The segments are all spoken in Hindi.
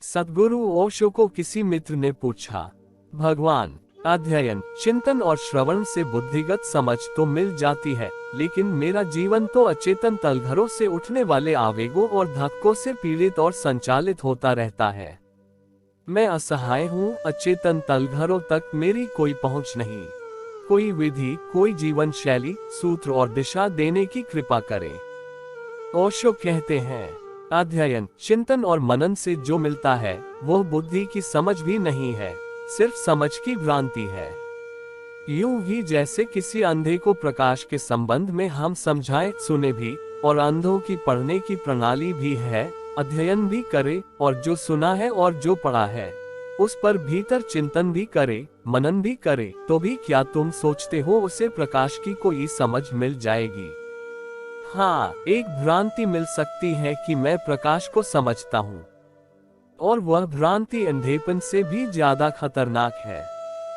सद्गुरु ओशो को किसी मित्र ने पूछा, भगवान, अध्ययन, चिंतन और श्रवण से बुद्धिगत समझ तो मिल जाती है, लेकिन मेरा जीवन तो अचेतन तलघरों से उठने वाले आवेगों और धक्कों से पीड़ित और संचालित होता रहता है। मैं असहाय हूँ, अचेतन तलघरों तक मेरी कोई पहुँच नहीं। कोई विधि, कोई जीवन शैली, सूत्र और दिशा देने की कृपा करें। ओशो कहते हैं, अध्ययन, चिंतन और मनन से जो मिलता है वो बुद्धि की समझ भी नहीं है, सिर्फ समझ की भ्रांति है। यूं ही जैसे किसी अंधे को प्रकाश के संबंध में हम समझाए सुने भी, और अंधों की पढ़ने की प्रणाली भी है, अध्ययन भी करे और जो सुना है और जो पढ़ा है उस पर भीतर चिंतन भी करे, मनन भी करे, तो भी क्या तुम सोचते हो उसे प्रकाश की कोई समझ मिल जाएगी? हाँ, एक भ्रांति मिल सकती है कि मैं प्रकाश को समझता हूँ, और वह भ्रांति अंधेपन से भी ज्यादा खतरनाक है,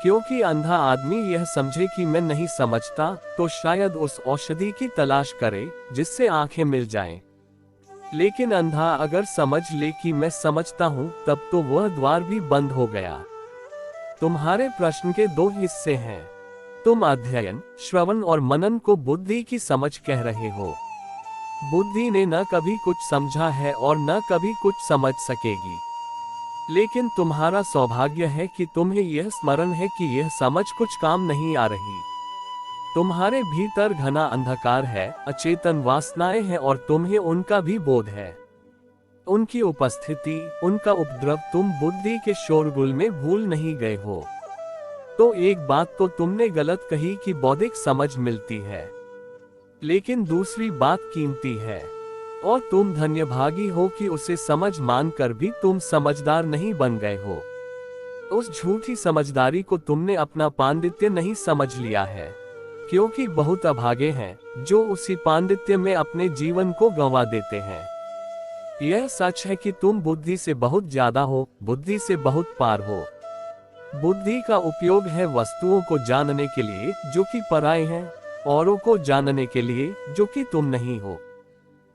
क्योंकि अंधा आदमी यह समझे कि मैं नहीं समझता तो शायद उस औषधि की तलाश करे जिससे आंखें मिल जाएं। लेकिन अंधा अगर समझ ले कि मैं समझता हूँ, तब तो वह द्वार भी बंद हो गया। तुम्हारे प्रश्न के दो हिस्से हैं। तुम अध्ययन, श्रवण और मनन को बुद्धि की समझ कह रहे हो। बुद्धि ने न कभी कुछ समझा है और न कभी कुछ समझ सकेगी। लेकिन तुम्हारा सौभाग्य है कि तुम्हें यह स्मरण है कि यह समझ कुछ काम नहीं आ रही। तुम्हारे भीतर घना अंधकार है, अचेतन वासनाएं हैं और तुम्हें उनका भी बोध है। उनकी उपस्थिति, उनका उपद्रव तुम बुद्धि के शोरगुल में भूल नहीं गए हो। तो एक बात तो तुमने गलत कही कि बौद्धिक समझ मिलती है, लेकिन दूसरी बात कीमती है, और तुम धन्यभागी हो कि उसे समझ मानकर भी तुम समझदार नहीं बन गए हो। उस झूठी समझदारी को तुमने अपना पांडित्य नहीं समझ लिया है, क्योंकि बहुत अभागे हैं जो उसी पांडित्य में अपने जीवन को गंवा देते हैं। यह सच है कि तुम बुद्धि से बहुत ज्यादा हो, बुद्धि से बहुत पार हो। बुद्धि का उपयोग है वस्तुओं को जानने के लिए जो कि पराये हैं, औरों को जानने के लिए जो कि तुम नहीं हो।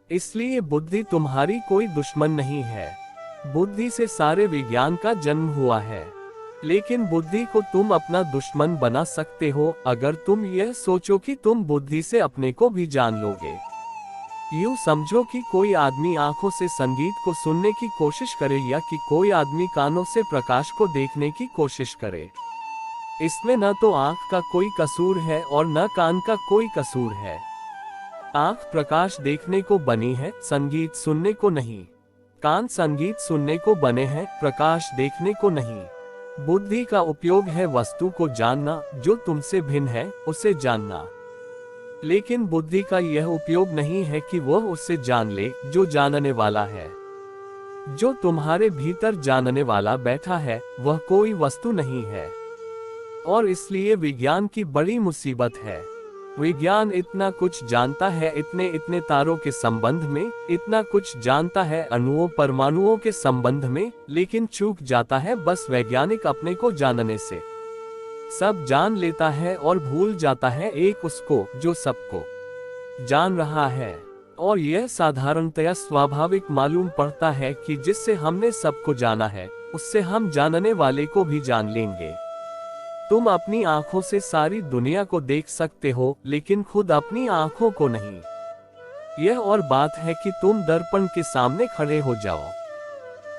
इसलिए बुद्धि तुम्हारी कोई दुश्मन नहीं है। बुद्धि से सारे विज्ञान का जन्म हुआ है, लेकिन बुद्धि को तुम अपना दुश्मन बना सकते हो अगर तुम यह सोचो कि तुम बुद्धि से अपने को भी जान लोगे। यूं समझो कि कोई आदमी आंखों से संगीत को सुनने की कोशिश करे या कि कोई आदमी कानों से प्रकाश को देखने की कोशिश करे। इसमें न तो आंख का कोई कसूर है और न कान का कोई कसूर है। आंख प्रकाश देखने को बनी है, संगीत सुनने को नहीं। कान संगीत सुनने को बने हैं, प्रकाश देखने को नहीं। बुद्धि का उपयोग है वस्तु को जानना, जो तुमसे भिन्न है उसे जानना। लेकिन बुद्धि का यह उपयोग नहीं है कि वह उससे जान ले जो जानने वाला है। जो तुम्हारे भीतर जानने वाला बैठा है वह कोई वस्तु नहीं है, और इसलिए विज्ञान की बड़ी मुसीबत है। विज्ञान इतना कुछ जानता है, इतने इतने तारों के संबंध में, इतना कुछ जानता है अणुओं परमाणुओं के संबंध में, लेकिन चूक जाता है बस वैज्ञानिक अपने को जानने से। सब जान लेता है और भूल जाता है एक उसको जो सबको जान रहा है। और यह साधारणतया स्वाभाविक मालूम पड़ता है कि जिससे हमने सबको जाना है उससे हम जानने वाले को भी जान लेंगे। तुम अपनी आंखों से सारी दुनिया को देख सकते हो, लेकिन खुद अपनी आंखों को नहीं। यह और बात है कि तुम दर्पण के सामने खड़े हो जाओ,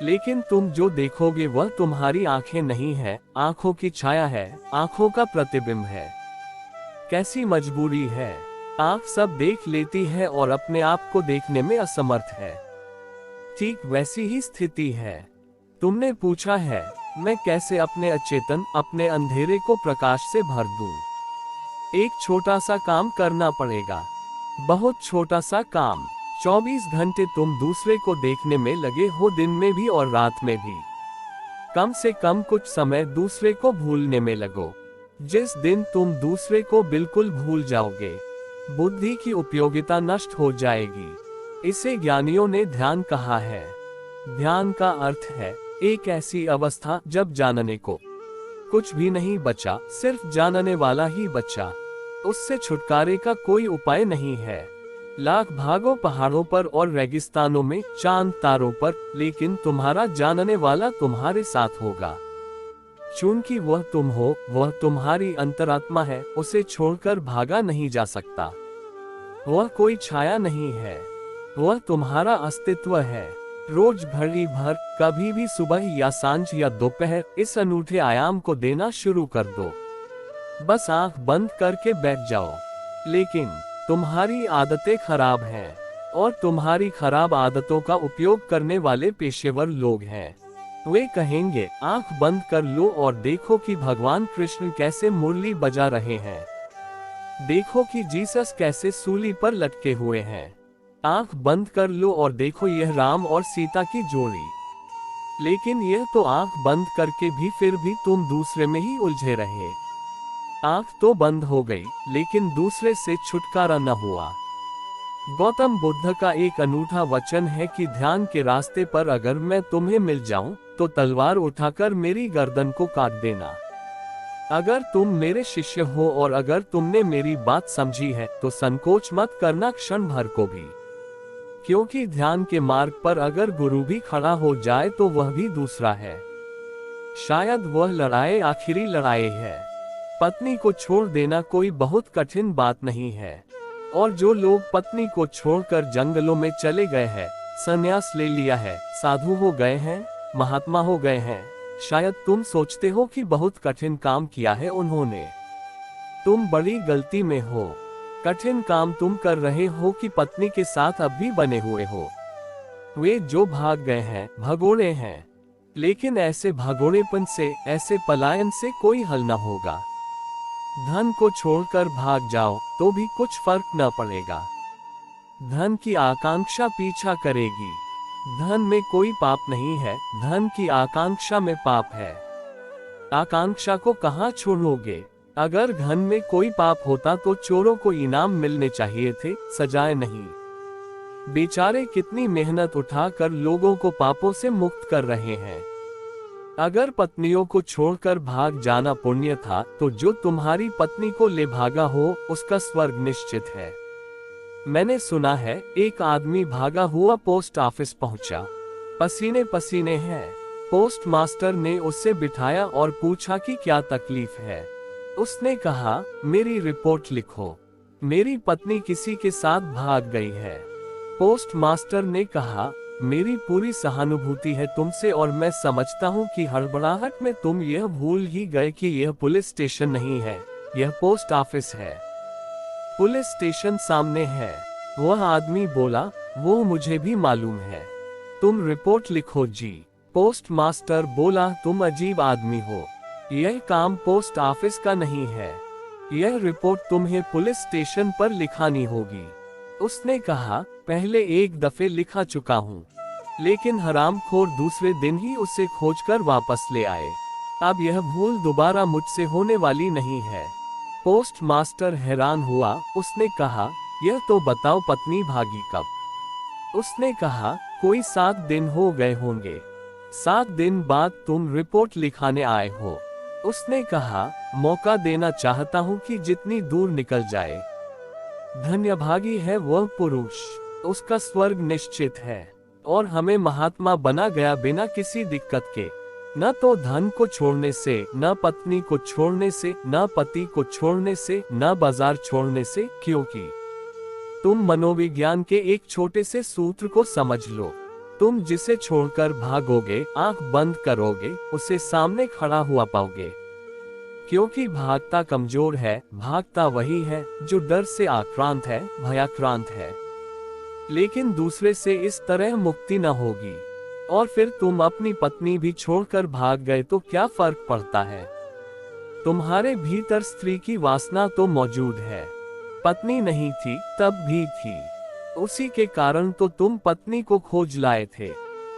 लेकिन तुम जो देखोगे वह तुम्हारी आंखें नहीं है, आंखों की छाया है, आंखों का प्रतिबिंब है। कैसी मजबूरी है! आंख सब देख लेती है और अपने आप को देखने में असमर्थ है। ठीक वैसी ही स्थिति है। तुमने पूछा है, मैं कैसे अपने अचेतन, अपने अंधेरे को प्रकाश से भर दूं? एक छोटा सा काम करना पड़ेगा, बहुत छोटा सा काम। 24 घंटे तुम दूसरे को देखने में लगे हो, दिन में भी और रात में भी। कम से कम कुछ समय दूसरे को भूलने में लगो। जिस दिन तुम दूसरे को बिल्कुल भूल जाओगे, बुद्धि की उपयोगिता नष्ट हो जाएगी। इसे ज्ञानियों ने ध्यान कहा है। ध्यान का अर्थ है एक ऐसी अवस्था जब जानने को कुछ भी नहीं बचा, सिर्फ जानने वाला ही बचा। उससे छुटकारे का कोई उपाय नहीं है। लाख भागो पहाड़ों पर और रेगिस्तानों में, चांद तारों पर, लेकिन तुम्हारा जानने वाला तुम्हारे साथ होगा। चूंकि वह तुम हो, वह तुम्हारी अंतरात्मा है, उसे छोड़कर भागा नहीं जा सकता। वह कोई छाया नहीं है, वह तुम्हारा अस्तित्व है। रोज घड़ी भर, कभी भी सुबह या सांझ या दोपहर, इस अनूठे आयाम को देना शुरू कर दो। बस आंख बंद करके बैठ जाओ। लेकिन तुम्हारी आदतें खराब हैं, और तुम्हारी खराब आदतों का उपयोग करने वाले पेशेवर लोग हैं। वे कहेंगे, आंख बंद कर लो और देखो कि भगवान कृष्ण कैसे मुरली बजा रहे हैं। देखो कि जीसस कैसे सूली पर लटके हुए हैं। आंख बंद कर लो और देखो यह राम और सीता की जोड़ी। लेकिन यह तो आंख बंद करके भी फिर भी तुम दूसरे में ही उलझे रहे। आंख तो बंद हो गई, लेकिन दूसरे से छुटकारा न हुआ। गौतम बुद्ध का एक अनूठा वचन है कि ध्यान के रास्ते पर अगर मैं तुम्हें मिल जाऊं, तो तलवार उठाकर मेरी गर्दन को काट देना। अगर तुम मेरे शिष्य हो और अगर तुमने मेरी बात समझी है, तो संकोच मत करना क्षण भर को भी। क्योंकि ध्यान के मार्ग पर अगर गुरु भी खड़ा हो जाए तो वह भी दूसरा है। शायद वह लड़ाई आखिरी लड़ाई है। पत्नी को छोड़ देना कोई बहुत कठिन बात नहीं है। और जो लोग पत्नी को छोड़कर जंगलों में चले गए हैं, संन्यास ले लिया है, साधु हो गए हैं, महात्मा हो गए हैं, शायद तुम सोचते हो कि बहुत कठिन काम किया है उन्होंने। तुम बड़ी गलती में हो। कठिन काम तुम कर रहे हो कि पत्नी के साथ अब भी बने हुए हो। वे जो भाग गए हैं, भगोड़े हैं। लेकिन ऐसे भगोड़ेपन से, ऐसे पलायन से कोई हल न होगा। धन को छोड़कर भाग जाओ तो भी कुछ फर्क न पड़ेगा। धन की आकांक्षा पीछा करेगी। धन में कोई पाप नहीं है, धन की आकांक्षा में पाप है। आकांक्षा को कहाँ छोड़ोगे? अगर धन में कोई पाप होता तो चोरों को इनाम मिलने चाहिए थे, सजाएं नहीं। बेचारे कितनी मेहनत उठाकर लोगों को पापों से मुक्त कर रहे हैं। अगर पत्नियों को छोड़कर भाग जाना पुण्य था, तो जो तुम्हारी पत्नी को ले भागा हो, उसका स्वर्ग निश्चित है। मैंने सुना है, एक आदमी भागा हुआ पोस्ट ऑफिस पहुंचा। पसीने पसीने है। पोस्ट मास्टर ने उसे बिठाया और पूछा कि क्या तकलीफ है। उसने कहा, मेरी रिपोर्ट लिखो, मेरी पत्नी किसी के साथ भाग गई है। पोस्ट मास्टर ने कहा, मेरी पूरी सहानुभूति है तुमसे और मैं समझता हूँ कि हड़बड़ाहट में तुम यह भूल ही गए कि यह पुलिस स्टेशन नहीं है, यह पोस्ट ऑफिस है। पुलिस स्टेशन सामने है। वह आदमी बोला, वो मुझे भी मालूम है। तुम रिपोर्ट लिखो जी। पोस्ट मास्टर बोला, तुम अजीब आदमी हो। यह काम पोस्ट ऑफिस का नहीं है। यह रिपोर्ट तुम्हें पुलिस स्टेशन पर लिखानी होगी। उसने कहा, पहले एक दफे लिखा चुका हूँ, लेकिन हरामखोर दूसरे दिन ही उसे खोजकर वापस ले आए। अब यह भूल दोबारा मुझसे होने वाली नहीं है। पोस्ट मास्टर हैरान हुआ। उसने कहा, यह तो बताओ पत्नी भागी कब? उसने कहा, कोई 7 दिन हो गए होंगे। 7 दिन बाद तुम रिपोर्ट लिखाने आए हो। उसने कहा, मौका देना चाहता हूँ कि जितनी दूर निकल जाए। धन्यभागी है वह पुरुष, उसका स्वर्ग निश्चित है। और हमें महात्मा बना गया बिना किसी दिक्कत के। न तो धन को छोड़ने से, न पत्नी को छोड़ने से, न पति को छोड़ने से, न बाजार छोड़ने से, क्योंकि तुम मनोविज्ञान के एक छोटे से सूत्र को समझ लो। तुम जिसे छोड़कर भागोगे, आंख बंद करोगे, उसे सामने खड़ा हुआ पाओगे। क्योंकि भागता कमजोर है, भागता वही है जो डर से आक्रांत है, भयाक्रांत है। लेकिन दूसरे से इस तरह मुक्ति न होगी। और फिर तुम अपनी पत्नी भी छोड़कर भाग गए तो क्या फर्क पड़ता है? तुम्हारे भीतर स्त्री की वासना तो मौजूद है। पत्नी नहीं थी तब भी थी। उसी के कारण तो तुम पत्नी को खोज लाए थे।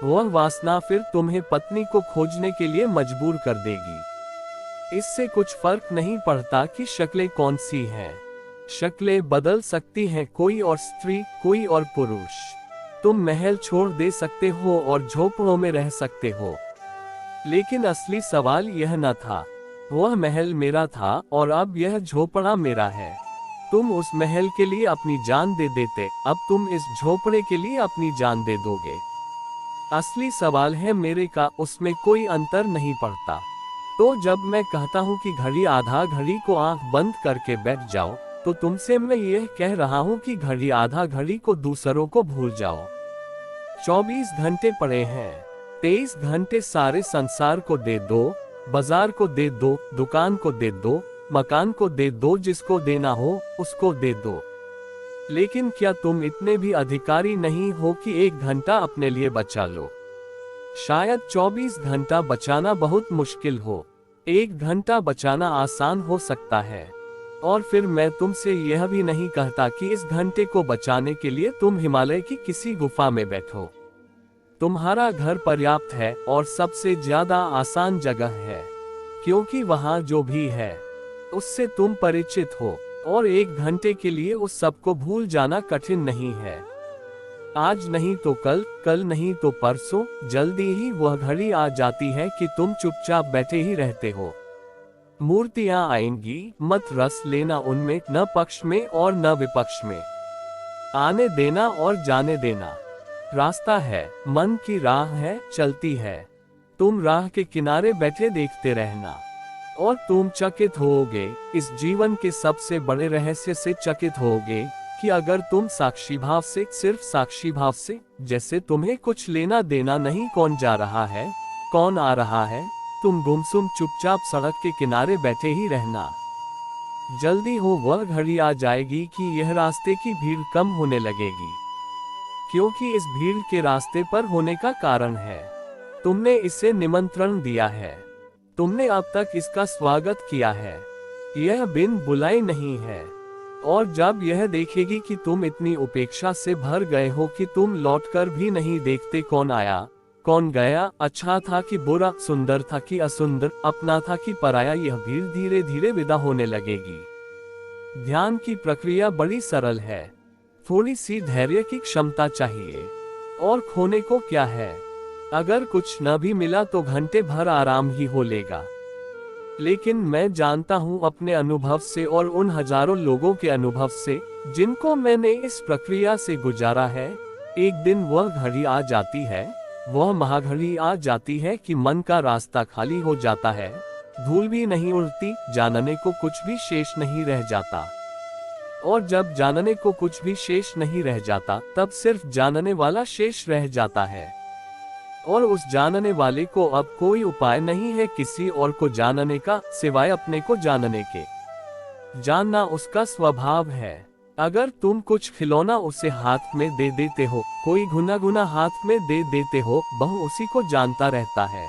वह वासना फिर तुम्हें पत्नी को खोजने के लिए मजबूर कर देगी। इससे कुछ फर्क नहीं पड़ता कि शक्लें कौन सी हैं। शक्लें बदल सकती हैं, कोई और स्त्री, कोई और पुरुष। तुम महल छोड़ दे सकते हो और झोपड़ों में रह सकते हो। लेकिन असली सवाल यह न था। वह महल मेरा था और अब यह झोपड़ा मेरा है। तुम उस महल के लिए अपनी जान दे देते, अब तुम इस झोपड़े के लिए अपनी जान दे दोगे। असली सवाल है मेरे का, उसमें कोई अंतर नहीं पड़ता। तो जब मैं कहता हूँ कि घड़ी आधा घड़ी को आंख बंद करके बैठ जाओ, तो तुमसे मैं यह कह रहा हूँ कि घड़ी आधा घड़ी को दूसरों को भूल जाओ। 24 घंटे पड़े हैं, 23 घंटे सारे संसार को दे दो, बाजार को दे दो, दुकान को दे दो, मकान को दे दो, जिसको देना हो उसको दे दो। लेकिन क्या तुम इतने भी अधिकारी नहीं हो कि 1 घंटा अपने लिए बचा लो? शायद 24 घंटा बचाना बहुत मुश्किल हो, 1 घंटा बचाना आसान हो सकता है। और फिर मैं तुमसे यह भी नहीं कहता कि इस घंटे को बचाने के लिए तुम हिमालय की किसी गुफा में बैठो। तुम्हारा घर पर्याप्त है और सबसे ज्यादा आसान जगह है, क्योंकि वहां जो भी है उससे तुम परिचित हो, और 1 घंटे के लिए उस सब को भूल जाना कठिन नहीं है। आज नहीं तो कल, कल नहीं तो परसों, जल्दी ही वह घड़ी आ जाती है कि तुम चुपचाप बैठे ही रहते हो। मूर्तियां आएंगी, मत रस लेना उनमें, न पक्ष में और न विपक्ष में। आने देना और जाने देना। रास्ता है, मन की राह है, चलती है। तुम राह के किनारे बैठे देखते रहना, और तुम चकित होोगे, इस जीवन के सबसे बड़े रहस्य से चकित होोगे कि अगर तुम साक्षी भाव से, सिर्फ साक्षी भाव से, जैसे तुम्हें कुछ लेना देना नहीं कौन जा रहा है, कौन आ रहा है, तुम गुमसुम चुपचाप सड़क के किनारे बैठे ही रहना। जल्दी हो वह घड़ी आ जाएगी कि यह रास्ते की भीड़ कम होने लगेगी, क्योंकि इस भीड़ के रास्ते पर होने का कारण है तुमने इसे निमंत्रण दिया है, तुमने अब तक इसका स्वागत किया है। यह बिन बुलाए नहीं है, और जब यह देखेगी कि तुम इतनी उपेक्षा से भर गए हो कि तुम लौटकर भी नहीं देखते कौन आया कौन गया, अच्छा था कि बुरा, सुंदर था कि असुंदर, अपना था कि पराया, यह भीड़ धीरे धीरे विदा होने लगेगी। ध्यान की प्रक्रिया बड़ी सरल है, थोड़ी सी धैर्य की क्षमता चाहिए, और खोने को क्या है? अगर कुछ न भी मिला तो घंटे भर आराम ही हो लेगा। लेकिन मैं जानता हूँ अपने अनुभव से और उन हजारों लोगों के अनुभव से जिनको मैंने इस प्रक्रिया से गुजारा है, एक दिन वह घड़ी आ जाती है, वह महाघड़ी आ जाती है कि मन का रास्ता खाली हो जाता है, धूल भी नहीं उड़ती, जानने को कुछ भी शेष नहीं रह जाता। और जब जानने को कुछ भी शेष नहीं रह जाता, तब सिर्फ जानने वाला शेष रह जाता है, और उस जानने वाले को अब कोई उपाय नहीं है किसी और को जानने का, सिवाय अपने को जानने के। जानना उसका स्वभाव है। अगर तुम कुछ खिलौना उसे हाथ में दे देते हो, कोई गुना गुना हाथ में दे देते हो, वह उसी को जानता रहता है।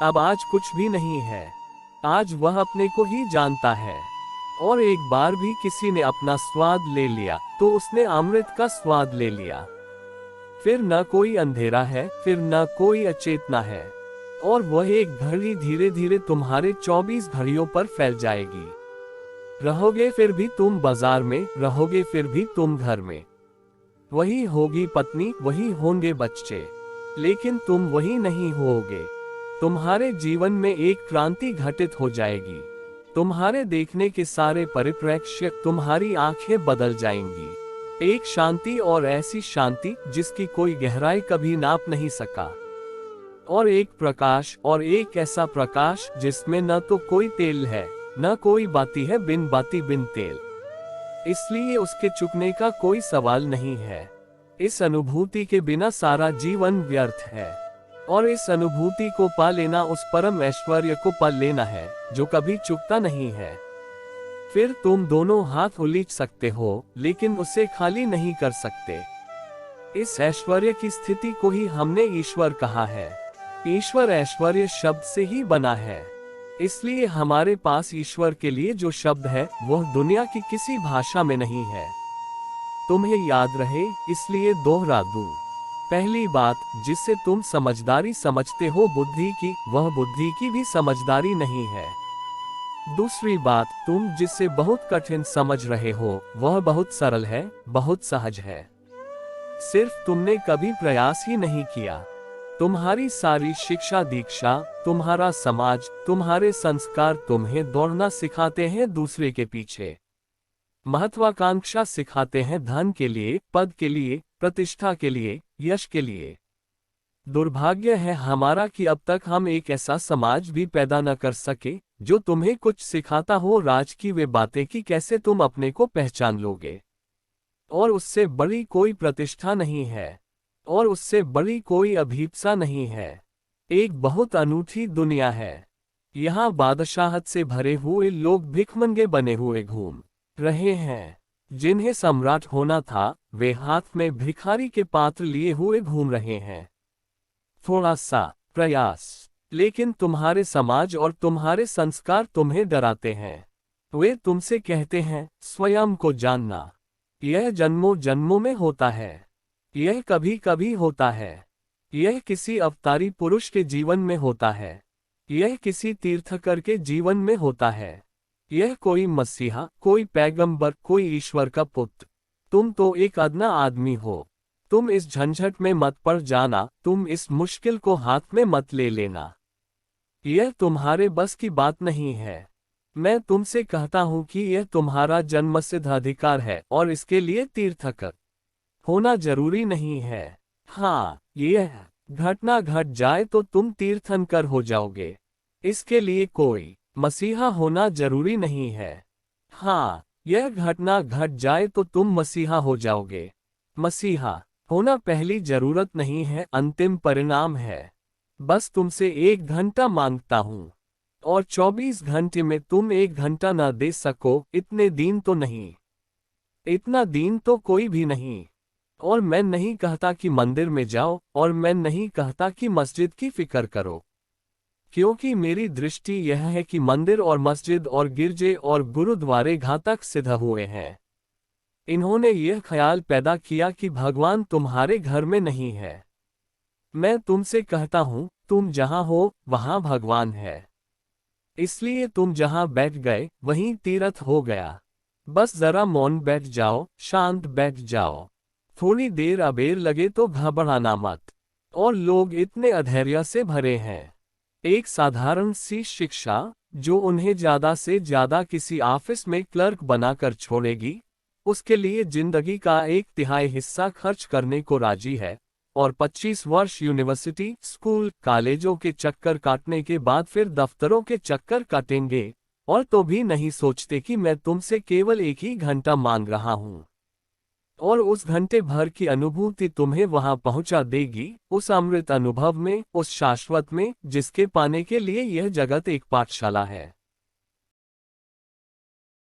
अब आज कुछ भी नहीं है, आज वह अपने को ही जानता है। और एक बार भी किसी ने अपना स्वाद ले लिया तो उसने अमृत का स्वाद ले लिया। फिर न कोई अंधेरा है, फिर न कोई अचेतना है, और वह एक घड़ी धीरे धीरे तुम्हारे 24 घड़ियों पर फैल जाएगी। रहोगे फिर भी तुम बाजार में, रहोगे फिर भी तुम घर में, वही होगी पत्नी, वही होंगे बच्चे, लेकिन तुम वही नहीं होगे। तुम्हारे जीवन में एक क्रांति घटित हो जाएगी, तुम्हारे देखने के सारे परिप्रेक्ष्य, तुम्हारी आंखें बदल जाएंगी। एक शांति, और ऐसी शांति जिसकी कोई गहराई कभी नाप नहीं सका, और एक प्रकाश, और एक ऐसा प्रकाश जिसमें न तो कोई तेल है, न कोई बाती है, बिन बाती बिन तेल। इसलिए उसके चुकने का कोई सवाल नहीं है। इस अनुभूति के बिना सारा जीवन व्यर्थ है, और इस अनुभूति को पा लेना उस परम ऐश्वर्य को पा लेना है जो कभी चुकता नहीं है। फिर तुम दोनों हाथ उलीच सकते हो, लेकिन उसे खाली नहीं कर सकते। इस ऐश्वर्य की स्थिति को ही हमने ईश्वर कहा है। ईश्वर ऐश्वर्य शब्द से ही बना है, इसलिए हमारे पास ईश्वर के लिए जो शब्द है वह दुनिया की किसी भाषा में नहीं है। तुम्हें याद रहे इसलिए दोहरा दूं। पहली बात, जिससे तुम समझदारी समझते हो बुद्धि की, वह बुद्धि की भी समझदारी नहीं है। दूसरी बात, तुम जिससे बहुत कठिन समझ रहे हो वह बहुत सरल है, बहुत सहज है। सिर्फ तुमने कभी प्रयास ही नहीं किया। तुम्हारी सारी शिक्षा दीक्षा, तुम्हारा समाज, तुम्हारे संस्कार तुम्हें दौड़ना सिखाते हैं दूसरे के पीछे। महत्वाकांक्षा सिखाते हैं धन के लिए, पद के लिए, प्रतिष्ठा के लिए, यश के लिए। दुर्भाग्य है हमारा कि अब तक हम एक ऐसा समाज भी पैदा न कर सके जो तुम्हें कुछ सिखाता हो राज की वे बातें कि कैसे तुम अपने को पहचान लोगे। और उससे बड़ी कोई प्रतिष्ठा नहीं है, और उससे बड़ी कोई अभीप्सा नहीं है। एक बहुत अनूठी दुनिया है। यहाँ बादशाहत से भरे हुए लोग भिखमंगे बने हुए घूम रहे हैं। जिन्हें सम्राट होना था वे हाथ में भिखारी के पात्र लिए हुए घूम रहे हैं। थोड़ा सा प्रयास, लेकिन तुम्हारे समाज और तुम्हारे संस्कार तुम्हें डराते हैं। वे तुमसे कहते हैं स्वयं को जानना। यह जन्मों जन्मों में होता है, यह कभी कभी होता है, यह किसी अवतारी पुरुष के जीवन में होता है, यह किसी तीर्थकर के जीवन में होता है, यह कोई मसीहा, कोई पैगंबर, कोई ईश्वर का पुत्र। तुम तो एक अदना आदमी हो। तुम इस झंझट में मत पड़ जाना, तुम इस मुश्किल को हाथ में मत ले लेना। यह तुम्हारे बस की बात नहीं है। मैं तुमसे कहता हूं कि यह तुम्हारा जन्मसिद्ध अधिकार है और इसके लिए तीर्थकर होना जरूरी नहीं है। हाँ, यह घटना घट जाए तो तुम तीर्थंकर हो जाओगे। इसके लिए कोई मसीहा होना जरूरी नहीं है। हाँ, यह घटना घट जाए तो तुम मसीहा हो जाओगे। मसीहा होना पहली जरूरत नहीं है, अंतिम परिणाम है। बस तुमसे 1 घंटा मांगता हूं, और 24 घंटे में तुम 1 घंटा न दे सको, इतने दिन तो नहीं। इतना दिन तो कोई भी नहीं। और मैं नहीं कहता कि मंदिर में जाओ, और मैं नहीं कहता कि मस्जिद की फिक्र करो, क्योंकि मेरी दृष्टि यह है कि मंदिर और मस्जिद और गिरजे और गुरुद्वारे घातक सिद्ध हुए हैं। इन्होंने यह ख्याल पैदा किया कि भगवान तुम्हारे घर में नहीं है। मैं तुमसे कहता हूं, तुम जहां हो वहां भगवान है। इसलिए तुम जहां बैठ गए वहीं तीर्थ हो गया। बस जरा मौन बैठ जाओ, शांत बैठ जाओ। थोड़ी देर अबेर लगे तो घबराना मत। और लोग इतने अधैर्य से भरे हैं। एक साधारण सी शिक्षा जो उन्हें ज्यादा से ज्यादा किसी ऑफिस में क्लर्क बनाकर छोड़ेगी, उसके लिए जिंदगी का 1/3 हिस्सा खर्च करने को राजी है, और 25 वर्ष यूनिवर्सिटी, स्कूल, कॉलेजों के चक्कर काटने के बाद फिर दफ्तरों के चक्कर काटेंगे, और तो भी नहीं सोचते कि मैं तुमसे केवल 1 ही घंटा मांग रहा हूं। और उस घंटे भर की अनुभूति तुम्हें वहां पहुंचा देगी, उस अमृत अनुभव में, उस शाश्वत में, जिसके पाने के लिए यह जगत एक पाठशाला है।